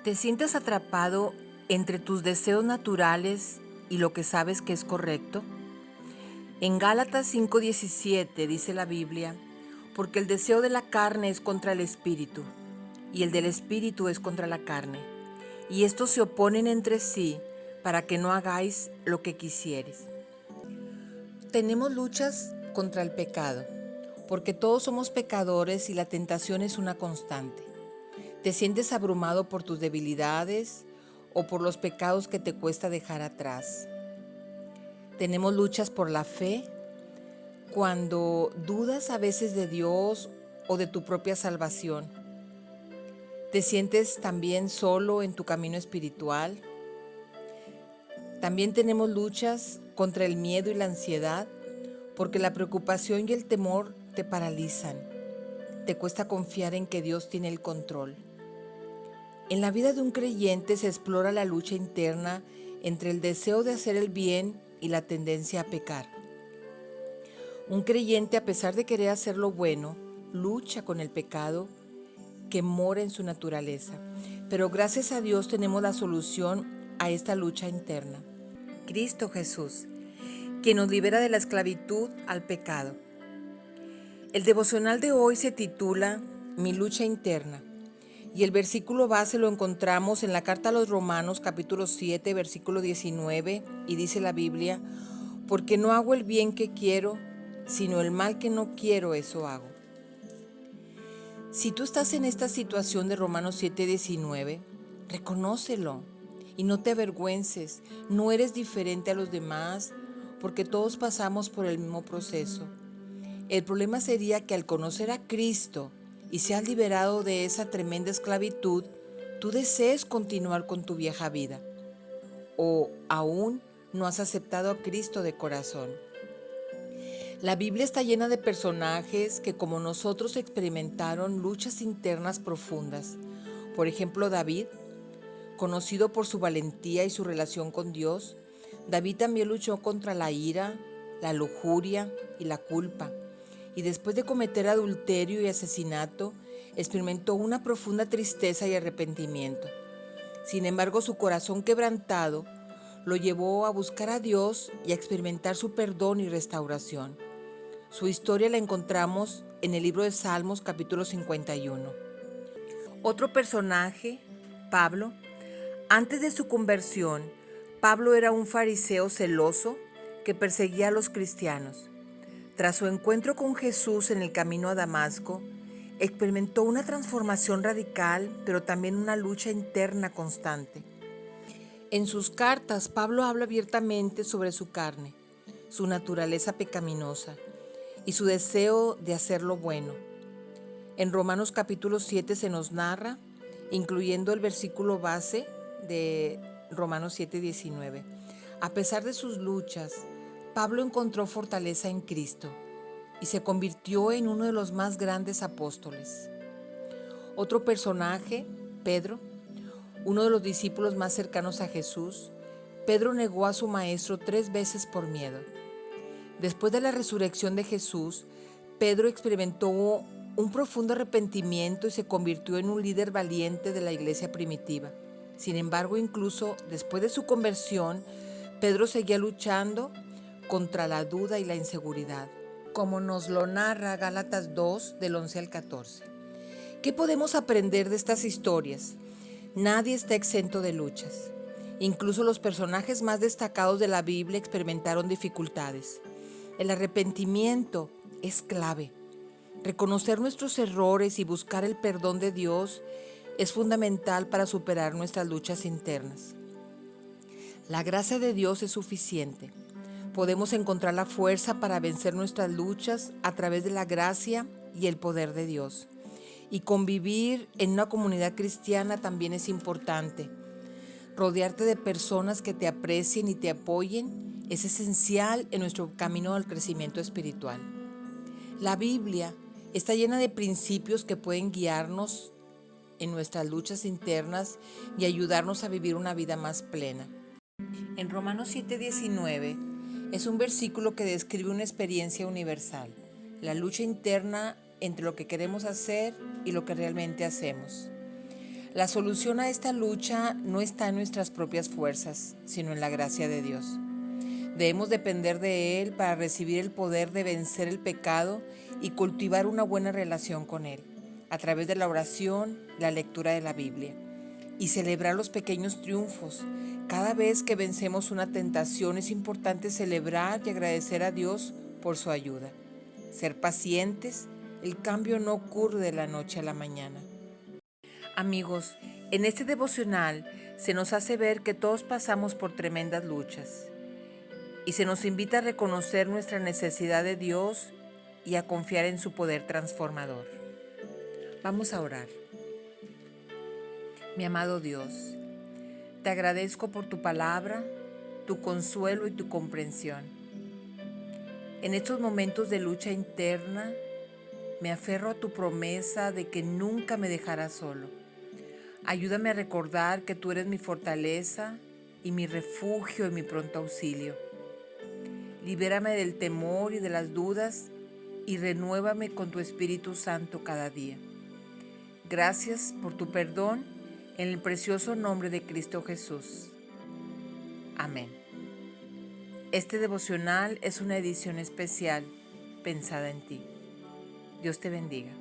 ¿Te sientes atrapado entre tus deseos naturales y lo que sabes que es correcto? En Gálatas 5:17 dice la Biblia, porque el deseo de la carne es contra el espíritu, y el del espíritu es contra la carne, y estos se oponen entre sí para que no hagáis lo que quisieres. Tenemos luchas contra el pecado, porque todos somos pecadores y la tentación es una constante. ¿Te sientes abrumado por tus debilidades o por los pecados que te cuesta dejar atrás? Tenemos luchas por la fe cuando dudas a veces de Dios o de tu propia salvación. ¿Te sientes también solo en tu camino espiritual? También tenemos luchas contra el miedo y la ansiedad porque la preocupación y el temor te paralizan. Te cuesta confiar en que Dios tiene el control. En la vida de un creyente se explora la lucha interna entre el deseo de hacer el bien y la tendencia a pecar. Un creyente, a pesar de querer hacer lo bueno, lucha con el pecado que mora en su naturaleza. Pero gracias a Dios tenemos la solución a esta lucha interna. Cristo Jesús, quien nos libera de la esclavitud al pecado. El devocional de hoy se titula Mi lucha interna. Y el versículo base lo encontramos en la carta a los Romanos capítulo 7, versículo 19, y dice la Biblia, porque no hago el bien que quiero, sino el mal que no quiero, eso hago. Si tú estás en esta situación de Romanos 7, 19, reconócelo y no te avergüences, no eres diferente a los demás, porque todos pasamos por el mismo proceso. El problema sería que al conocer a Cristo y seas liberado de esa tremenda esclavitud, tú desees continuar con tu vieja vida o aún no has aceptado a Cristo de corazón. La Biblia está llena de personajes que como nosotros experimentaron luchas internas profundas. Por ejemplo, David, conocido por su valentía y su relación con Dios, David también luchó contra la ira, la lujuria y la culpa. Y después de cometer adulterio y asesinato, experimentó una profunda tristeza y arrepentimiento. Sin embargo, su corazón quebrantado lo llevó a buscar a Dios y a experimentar su perdón y restauración. Su historia la encontramos en el libro de Salmos, capítulo 51. Otro personaje, Pablo. Antes de su conversión, Pablo era un fariseo celoso que perseguía a los cristianos. Tras su encuentro con Jesús en el camino a Damasco, experimentó una transformación radical, pero también una lucha interna constante. En sus cartas, Pablo habla abiertamente sobre su carne, su naturaleza pecaminosa y su deseo de hacer lo bueno. En Romanos capítulo 7 se nos narra, incluyendo el versículo base de Romanos 7:19. A pesar de sus luchas, Pablo encontró fortaleza en Cristo y se convirtió en uno de los más grandes apóstoles. Otro personaje, Pedro, uno de los discípulos más cercanos a Jesús, Pedro negó a su maestro 3 veces por miedo. Después de la resurrección de Jesús, Pedro experimentó un profundo arrepentimiento y se convirtió en un líder valiente de la iglesia primitiva. Sin embargo, incluso después de su conversión, Pedro seguía luchando contra la duda y la inseguridad, como nos lo narra Gálatas 2, del 11 al 14. ¿Qué podemos aprender de estas historias? Nadie está exento de luchas. Incluso los personajes más destacados de la Biblia experimentaron dificultades. El arrepentimiento es clave. Reconocer nuestros errores y buscar el perdón de Dios es fundamental para superar nuestras luchas internas. La gracia de Dios es suficiente. Podemos encontrar la fuerza para vencer nuestras luchas a través de la gracia y el poder de Dios. Y convivir en una comunidad cristiana también es importante. Rodearte de personas que te aprecien y te apoyen es esencial en nuestro camino al crecimiento espiritual. La Biblia está llena de principios que pueden guiarnos en nuestras luchas internas y ayudarnos a vivir una vida más plena. En Romanos 7:19 es un versículo que describe una experiencia universal, la lucha interna entre lo que queremos hacer y lo que realmente hacemos. La solución a esta lucha no está en nuestras propias fuerzas, sino en la gracia de Dios. Debemos depender de Él para recibir el poder de vencer el pecado y cultivar una buena relación con Él, a través de la oración, la lectura de la Biblia, y celebrar los pequeños triunfos. Cada vez que vencemos una tentación es importante celebrar y agradecer a Dios por su ayuda. Ser pacientes, el cambio no ocurre de la noche a la mañana. Amigos, en este devocional se nos hace ver que todos pasamos por tremendas luchas y se nos invita a reconocer nuestra necesidad de Dios y a confiar en su poder transformador. Vamos a orar. Mi amado Dios, te agradezco por tu palabra, tu consuelo y tu comprensión. En estos momentos de lucha interna, me aferro a tu promesa de que nunca me dejarás solo. Ayúdame a recordar que tú eres mi fortaleza y mi refugio y mi pronto auxilio. Libérame del temor y de las dudas y renuévame con tu Espíritu Santo cada día. Gracias por tu perdón en el precioso nombre de Cristo Jesús. Amén. Este devocional es una edición especial pensada en ti. Dios te bendiga.